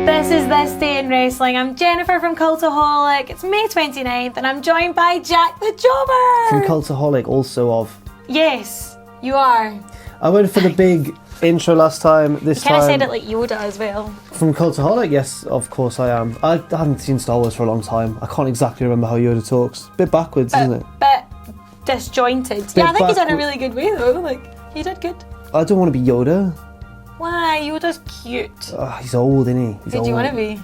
This is This Day in Wrestling. I'm Jennifer from Cultaholic. It's May 29th and I'm joined by Jack the Jobber. From Cultaholic, also of... Yes, you are. I went for the big intro last time. This time... Kind of said it like Yoda as well. From Cultaholic, yes, of course I am. I haven't seen Star Wars for a long time. I can't exactly remember how Yoda talks. Bit backwards, isn't it? Bit disjointed. Yeah, I think he's done a really good way though. Like, he did good. I don't want to be Yoda. Why? Yoda's cute. He's old, isn't he? Who do you want to be?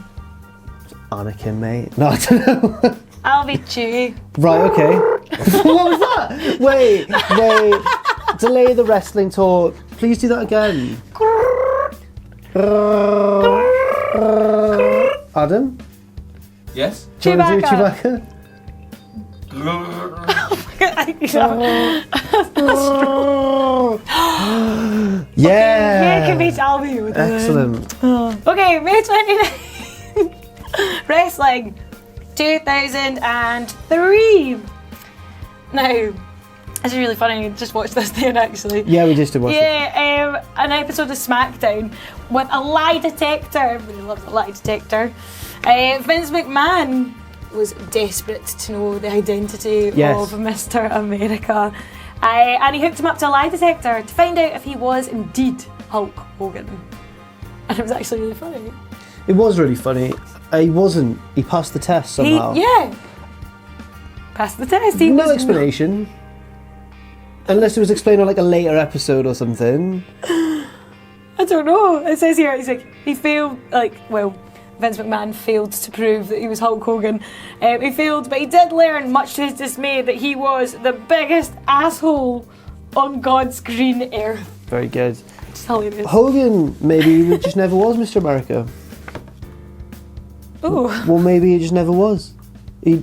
Anakin, mate. No, I don't know. I'll be Chewie. Right, okay. What was that? Wait. Delay the wrestling talk. Please do that again. Adam? Yes? Do you want to do Chewbacca? Yeah. Yeah, it can be Albie. Excellent. Okay, May 29th. Wrestling 2003. Now, this is really funny. I just watched this then actually. Yeah, we just did watch it. Yeah, an episode of Smackdown with a lie detector. Everybody loves a lie detector. Vince McMahon was desperate to know the identity of Mr. America. And he hooked him up to a lie detector to find out if he was indeed Hulk Hogan. And it was actually really funny. It was really funny. He wasn't. He passed the test somehow. Passed the test. No explanation. Unless it was explained on like a later episode or something. I don't know. It says here, he's like, he failed, Vince McMahon failed to prove that he was Hulk Hogan. He failed, but he did learn, much to his dismay, that he was the biggest asshole on God's green earth. Very good. It's hilarious. Hogan, maybe he just never was Mr. America. Ooh. Well, maybe he just never was. He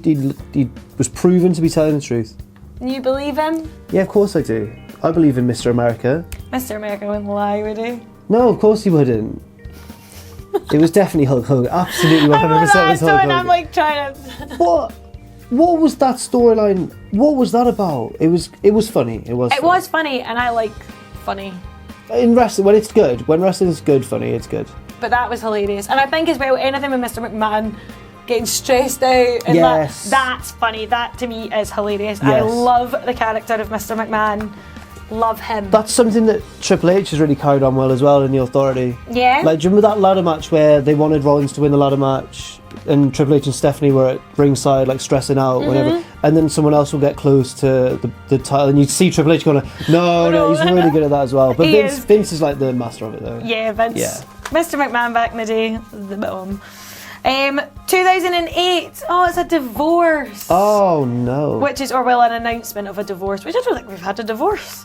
was proven to be telling the truth. You believe him? Yeah, of course I do. I believe in Mr. America. Mr. America wouldn't lie, would he? No, of course he wouldn't. It was definitely Hulk Hogan. Absolutely 100% I was Hulk Hogan. I'm like trying to... What was that storyline? What was that about? It was funny. It was funny, and I like funny. In wrestling, when it's good, when wrestling's good, funny, it's good. But that was hilarious. And I think as well, anything with Mr. McMahon getting stressed out, and that's funny. That to me is hilarious. Yes. I love the character of Mr. McMahon. Love him. That's something that Triple H has really carried on well as well in The Authority. Yeah. Like, do you remember that ladder match where they wanted Rollins to win the ladder match and Triple H and Stephanie were at ringside like stressing out, whatever, and then someone else will get close to the title and you'd see Triple H going, no, he's really good at that as well. But Vince is like the master of it though. Yeah, Vince. Yeah. Mr. McMahon back in the day, the bomb. 2008, it's a divorce. Oh no. An announcement of a divorce, which I don't think we've had a divorce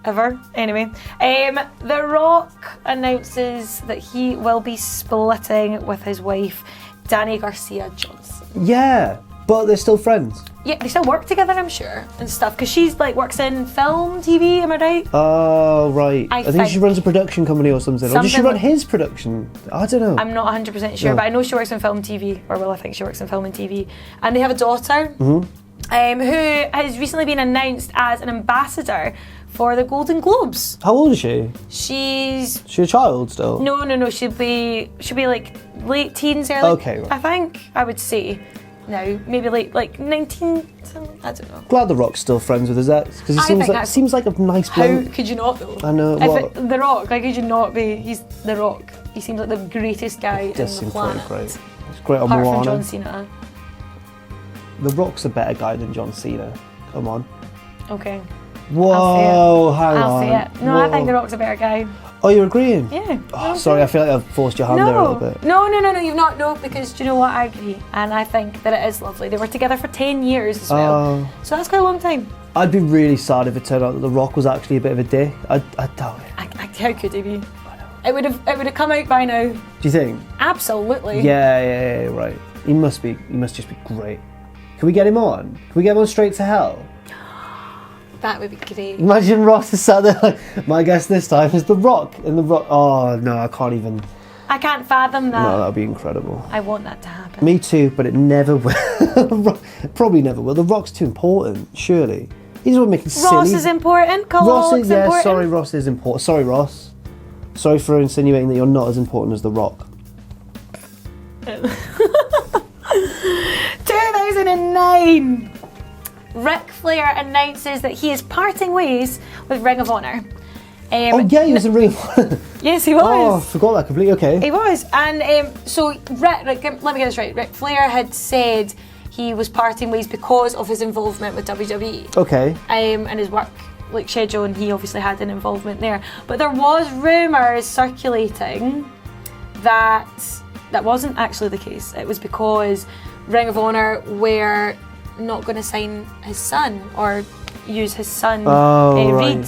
ever. Anyway, The Rock announces that he will be splitting with his wife, Danny Garcia Johnson. Yeah, but they're still friends. Yeah, they still work together, I'm sure, and stuff, because she's like works in film, TV, am I right? Oh, right. I think she runs a production company or something. Or does she run his production? I don't know. I'm not 100% sure, but I know she works in film, TV, I think she works in film and TV. And they have a daughter who has recently been announced as an ambassador for the Golden Globes. How old is she? She's a child still? No. She'll be like late teens, early. Okay, right. I think I would say. No, maybe like 19. I don't know. Glad The Rock's still friends with his ex because he seems like a nice bloke. How could you not though? I know. The Rock, like, could you not be? He's The Rock. He seems like the greatest guy in the planet. Great. It's great on Apart Moana. from John Cena. The Rock's a better guy than John Cena. Come on. Okay. Whoa, hang on. I'll see it. No, I think The Rock's a better guy. Oh, you're agreeing? Yeah. Oh, sorry, I feel like I've forced your hand there a little bit. No, you've not, no, because do you know what, I agree. And I think that it is lovely. They were together for 10 years as well. So that's quite a long time. I'd be really sad if it turned out that The Rock was actually a bit of a dick. I doubt it. How could he be? It would have come out by now. Do you think? Absolutely. Yeah, right. He must just be great. Can we get him on? Can we get him on Straight to Hell? That would be great. Imagine Ross is sat there like, my guest this time is The Rock. And The Rock, oh no, I can't even. I can't fathom that. No, that would be incredible. I want that to happen. Me too, but it never will. Probably never will. The Rock's too important, surely. He's not making silly. Ross is important. Cultaholic's important. Sorry, Ross is important. Sorry, Ross. Sorry for insinuating that you're not as important as The Rock. 2009. Ric Flair announces that he is parting ways with Ring of Honor. Oh yeah, he was in Ring of Honor. Yes, he was. Oh, I forgot that completely. Okay. He was, and so let me get this right. Ric Flair had said he was parting ways because of his involvement with WWE. Okay. And his work schedule, and he obviously had an involvement there. But there was rumours circulating that wasn't actually the case. It was because Ring of Honor were not going to sign his son or use his son, Reed.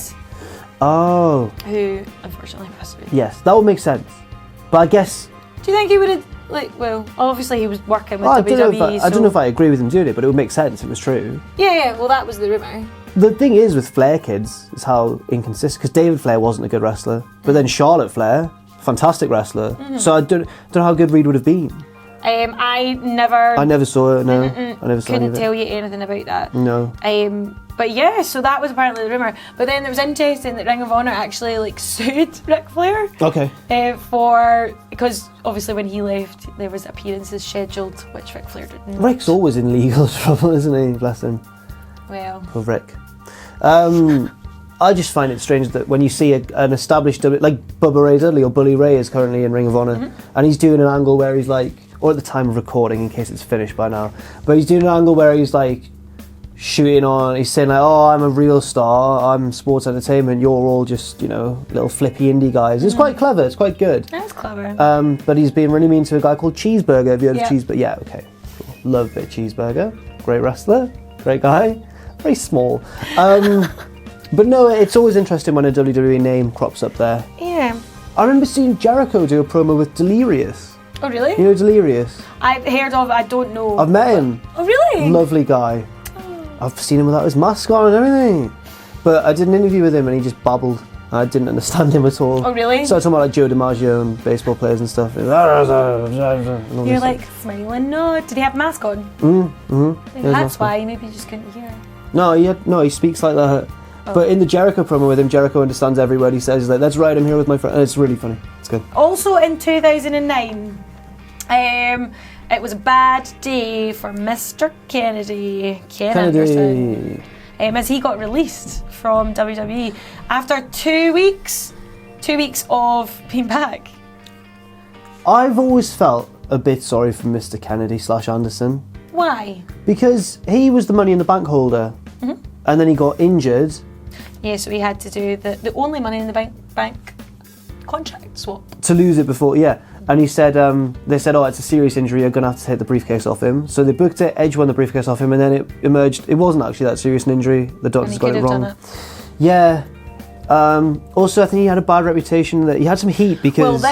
Oh. Who unfortunately passed away. Yes, that would make sense. But I guess. Do you think he would have, well, obviously he was working with WWE. I don't know if I agree with him doing it, but it would make sense if it was true. Yeah, well, that was the rumour. The thing is with Flair kids is how inconsistent, because David Flair wasn't a good wrestler, but then Charlotte Flair, fantastic wrestler. Mm-hmm. So I don't know how good Reed would have been. I never saw it. No, I never saw any of it. Couldn't tell you anything about that. No. But yeah, so that was apparently the rumour. But then it was interesting that Ring of Honor actually sued Ric Flair. Okay. Because obviously when he left, there was appearances scheduled, which Ric Flair didn't. Ric's always in legal trouble, isn't he? Bless him. Well. Poor Ric. I just find it strange that when you see an established, like Bubba Ray Dudley or Bully Ray is currently in Ring of Honor, and he's doing an angle where he's or at the time of recording, in case it's finished by now, but he's doing an angle where he's shooting on, he's saying oh, I'm a real star, I'm sports entertainment, you're all just, little flippy indie guys. It's quite clever, it's quite good. That's clever. But he's being really mean to a guy called Cheeseburger. Have you heard of Cheeseburger? Yeah, okay. Cool. Love a bit of Cheeseburger. Great wrestler, great guy, very small. But no, it's always interesting when a WWE name crops up there. Yeah. I remember seeing Jericho do a promo with Delirious. Oh, really? You know Delirious? I've heard of, I don't know. I've met him. Oh, really? Lovely guy. Oh. I've seen him without his mask on and everything. But I did an interview with him and he just babbled. I didn't understand him at all. Oh, really? So I talking about Joe DiMaggio and baseball players and stuff. You're smiling. No, did he have a mask on? That's why, maybe you just couldn't hear. No, he speaks like that. Oh. But in the Jericho promo with him, Jericho understands every word he says. He's like, that's right, I'm here with my friend. And it's really funny. It's good. Also in 2009, it was a bad day for Mr. Kennedy. Anderson. As he got released from WWE after 2 weeks of being back. I've always felt a bit sorry for Mr. Kennedy / Anderson. Why? Because he was the Money in the Bank holder, and then he got injured. Yeah, so he had to do the only Money in the Bank contract swap. To lose it before, yeah. And he said, they said, it's a serious injury, you're going to have to take the briefcase off him. So they booked it, Edge won the briefcase off him, and then it emerged, it wasn't actually that serious an injury. The doctors got it wrong. Done it. Yeah. Also, I think he had a bad reputation, that he had some heat because...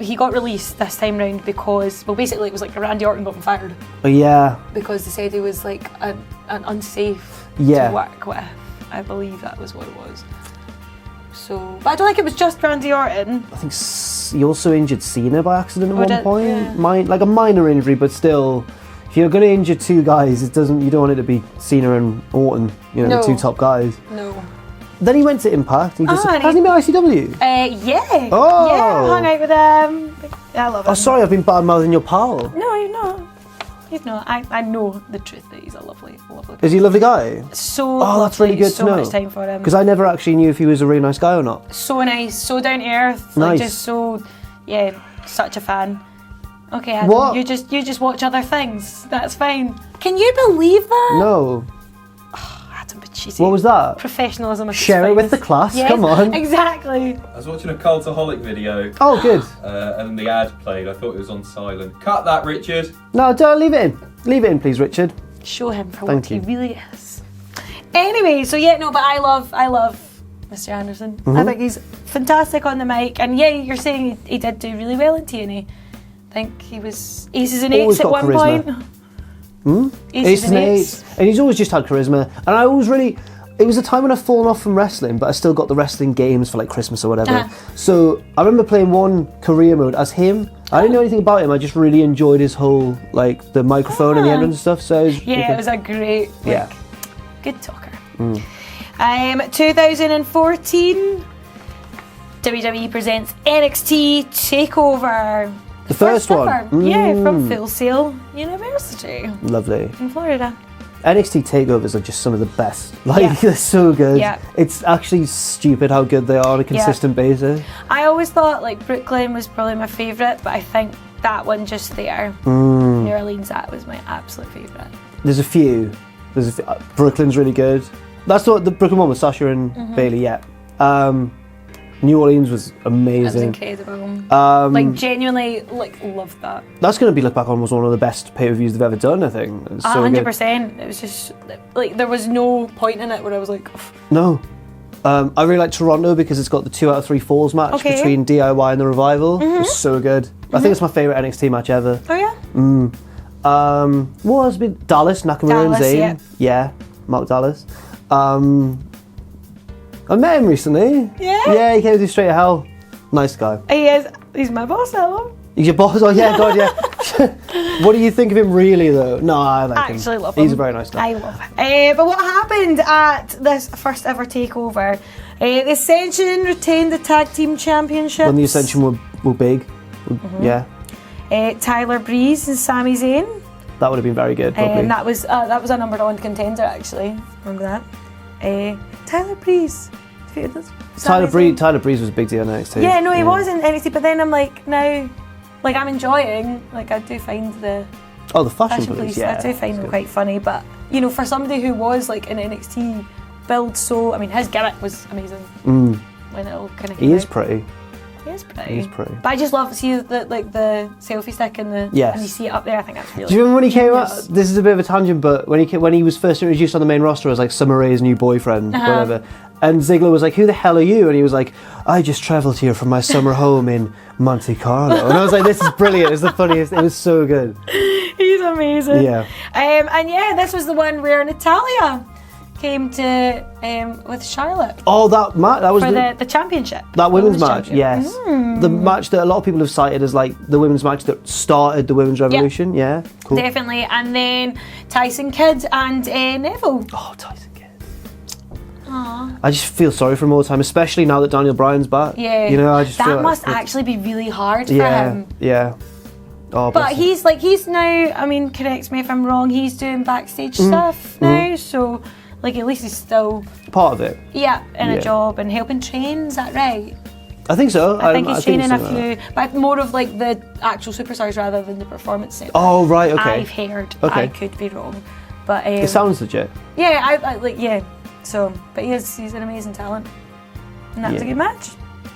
He got released this time round because, basically it was Randy Orton got him fired. Oh, yeah. Because they said he was an unsafe to work with. I believe that was what it was. So, but I don't think it was just Randy Orton. I think he also injured Cena by accident at one point. Yeah. A minor injury, but still, if you're going to injure two guys, you don't want it to be Cena and Orton, the two top guys. No. Then he went to Impact. Hasn't he been ICW? Yeah. Oh. Yeah, hung out with I love him. Oh, sorry, I've been bad-mouthing your pal. No, you're not. He's not. I know the truth that he's a lovely person. Is he a lovely guy? So lovely. That's really good to know. So much time for him. Because I never actually knew if he was a really nice guy or not. So nice, so down to earth. Nice. Just such a fan. Okay, Adam, what? you just watch other things. That's fine. Can you believe that? No. But what was that? Professionalism. Share it with the class, yes, come on. Exactly. I was watching a Cultaholic video. Oh, good. And the ad played. I thought it was on silent. Cut that, Richard. No, don't leave it in. Leave it in, please, Richard. Show him for what he really is. Anyway, so but I love Mr. Anderson. I think he's fantastic on the mic. And you're saying he did do really well in TNA. I think he was aces and eights at one point. Aces and eights. And he's always just had charisma. And I always it was a time when I've fallen off from wrestling, but I still got the wrestling games for Christmas or whatever. So I remember playing one career mode as him. I didn't know anything about him. I just really enjoyed his whole, the microphone and the entrance and stuff. So it was a great, good talker. 2014, WWE presents NXT TakeOver. The first one? Ever. Yeah, from Full Sail University Lovely. in Florida. NXT TakeOvers are just some of the best. Like, they're so good. Yeah. It's actually stupid how good they are on a consistent basis. I always thought, like, Brooklyn was probably my favourite, but I think that one just there, New Orleans, that was my absolute favourite. There's a few. Brooklyn's really good. That's the Brooklyn one with Sasha and Bailey, yeah. New Orleans was amazing. That was incredible. Like, genuinely, like, loved that. That's going to be looked back on as one of the best pay-per-views they've ever done, I think. It's so 100%. It was just, like, there was no point in it where I was like... Ugh. No. I really like Toronto because it's got the 2 out of 3 falls match between DIY and the Revival. It's so good. I think it's my favourite NXT match ever. Oh, yeah? What has been Dallas, Nakamura and Zayn? Yeah, Mark Dallas. I met him recently. Yeah? Yeah, he came to Straight to Hell. Nice guy. He is. He's my boss, I love him. He's your boss? Oh, yeah, God, yeah. What do you think of him really, though? No, I like him. Actually love him. He's a very nice guy. I love him. But what happened at this first ever takeover? The Ascension retained the tag team championships. When the Ascension were big. Yeah. Tyler Breeze and Sami Zayn. That would have been very good, probably. And that was a number one contender, actually. Remember that? Tyler Breeze. Tyler Breeze was a big deal in NXT. Yeah, no, he was in NXT, but then I'm like, now, like, I'm enjoying, like, I do find the Fashion Police, yeah. I do find them quite funny, but, you know, for somebody who was, like, in NXT build, so, I mean, his gimmick was amazing. When it all kind of came He is out. pretty. He is pretty. He's pretty. But I just love to see the selfie stick and and you see it up there. I think that's really. Do you remember when he came out? This is a bit of a tangent, but when he was first introduced on the main roster as like Summer Rae's new boyfriend, whatever, and Ziggler was like, "Who the hell are you?" And he was like, "I just travelled here from my summer home in Monte Carlo." And I was like, "This is brilliant! It's the funniest. It was so good." He's amazing. Yeah. And yeah, this was the one where Natalya came to with Charlotte. Oh, that was for the championship. That women's match, yes. The match that a lot of people have cited as like the women's match that started the women's revolution. Yeah, cool. Definitely. And then Tyson Kidd and Neville. Oh, Tyson Kidd. Aww. I just feel sorry for him all the time, especially now that Daniel Bryan's back. Yeah. You know, I just feel that must actually be really hard for him. Yeah. Oh, but he's now, I mean, correct me if I'm wrong, he's doing backstage stuff now, so like at least he's still part of it. Yeah, in a job and helping train, is that right? I think so. I think he's training a few, but more of like the actual superstars rather than the performance center. Oh, right, okay. I've heard. Okay. I could be wrong. But it sounds legit. Yeah, I like So, but he's an amazing talent. And that was a good match.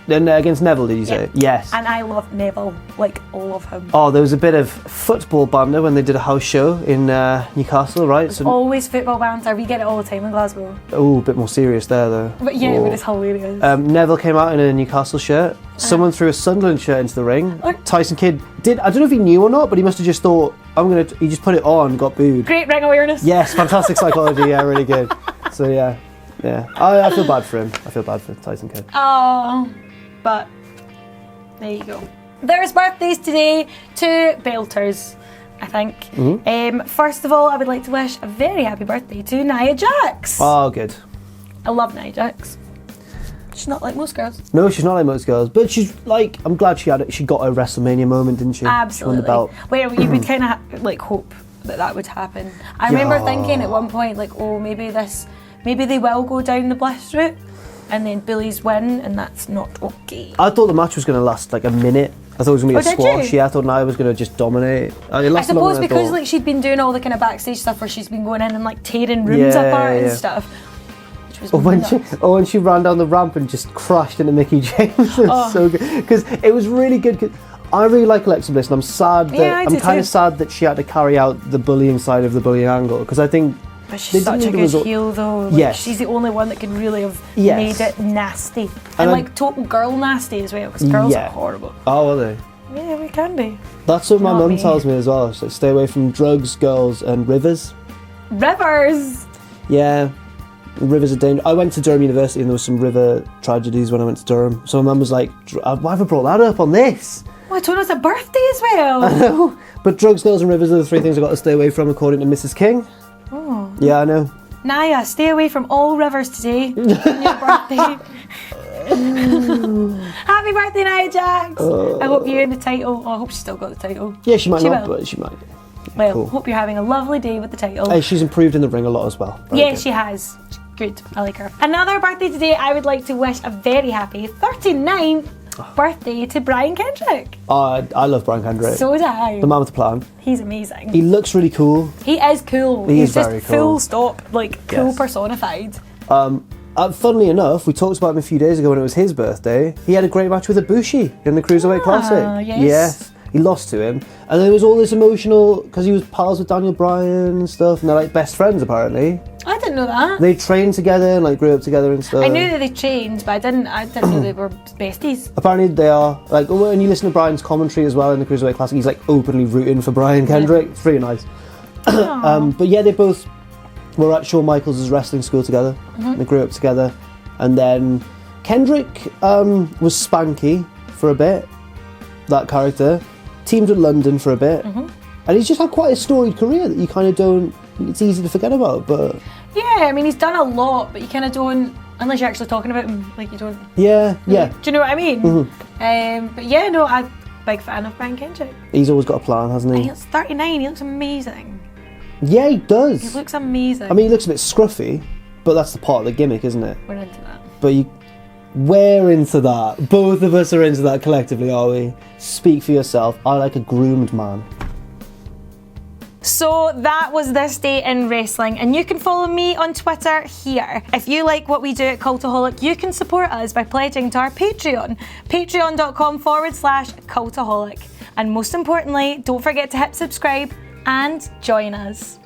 Then against Neville, did you say? Yes. And I love Neville, like all of him. Oh, there was a bit of football banter when they did a house show in Newcastle, right? So always football banter. We get it all the time in Glasgow. Oh, a bit more serious there, though. But yeah, but it's hilarious. Neville came out in a Newcastle shirt. Someone threw a Sunderland shirt into the ring. Tyson Kidd did. I don't know if he knew or not, but he must have just thought, he just put it on, got booed. Great ring awareness. Yes, fantastic psychology. Yeah, really good. So yeah. I feel bad for him. I feel bad for Tyson Kidd. Oh, but there you go. There's birthdays today, 2 belters, I think. First of all, I would like to wish a very happy birthday to Nia Jax. Oh, good. I love Nia Jax. She's not like most girls. No, she's not like most girls, but she's like, I'm glad she got a WrestleMania moment, didn't she? Absolutely. She won the belt. Well, you would kind of like hope that would happen. I remember thinking at one point, like, oh, maybe they will go down the Bliss route. And then Billy's win, and that's not okay. I thought the match was going to last like a minute. I thought it was going to be a squash. Yeah, I thought Nia was going to just dominate. I suppose because like she'd been doing all the kind of backstage stuff where she's been going in and like tearing rooms apart and stuff. Which was when she ran down the ramp and just crashed into Mickie James. It was so good. Because it was really good. Cause I really like Alexa Bliss, and I'm sad that I'm kind of sad that she had to carry out the bullying side of the bullying angle. Because I think. But she's such a good heel though. Like, she's the only one that could really have made it nasty. And like total girl nasty as well, because girls are horrible. Oh, are they? Yeah, we can be. That's what my mum tells me as well. So stay away from drugs, girls and rivers. Rivers? Yeah. Rivers are dangerous. I went to Durham University and there was some river tragedies when I went to Durham. So my mum was like, why have I brought that up on this? Well, I told us a birthday as well. I know. But drugs, girls and rivers are the 3 things I've got to stay away from according to Mrs. King. Oh. Yeah, I know. Naya, stay away from all rivers today on your birthday. Happy birthday, Nia Jax! I hope you win the title. Oh, I hope she's still got the title. Yeah, she might not, will. but she might. Yeah, Well, cool. hope you're having a lovely day with the title. Hey, she's improved in the ring a lot as well. Very Yeah, good. she has. Good, I like her. Another birthday today, I would like to wish a very happy 39th birthday to Brian Kendrick. I love Brian Kendrick. So do I. The man with the plan. He's amazing. He looks really cool. He is cool. He He's is just very cool. full stop, like cool Yes. personified. Funnily enough, we talked about him a few days ago when it was his birthday. He had a great match with Ibushi in the Cruiserweight Classic. Yes. He lost to him. And there was all this emotional, because he was pals with Daniel Bryan and stuff, and they're like best friends apparently. I didn't know that. They trained together and like grew up together and stuff. I knew that they changed, but I didn't know they were besties. Apparently they are. Like when you listen to Brian's commentary as well in the Cruiserweight Classic, he's like openly rooting for Brian Kendrick. It's pretty nice. But yeah, they both were at Shawn Michaels' wrestling school together. They grew up together. And then Kendrick was Spanky for a bit, that character. Teamed with London for a bit. And he's just had quite a storied career that you kind of don't, it's easy to forget about, but... Yeah, I mean, he's done a lot, but you kind of don't, unless you're actually talking about him, like you don't... Yeah. Do you know what I mean? But yeah, no, I'm a big fan of Brian Kendrick. He's always got a plan, hasn't And he? he looks 39, he looks amazing. Yeah, he does. He looks amazing. I mean, he looks a bit scruffy, but that's the part of the gimmick, isn't it? We're into that. But we're into that. Both of us are into that collectively, are we? Speak for yourself. I like a groomed man. So that was this day in wrestling, and you can follow me on Twitter here. If you like what we do at Cultaholic, you can support us by pledging to our Patreon, patreon.com/Cultaholic. And most importantly, don't forget to hit subscribe and join us.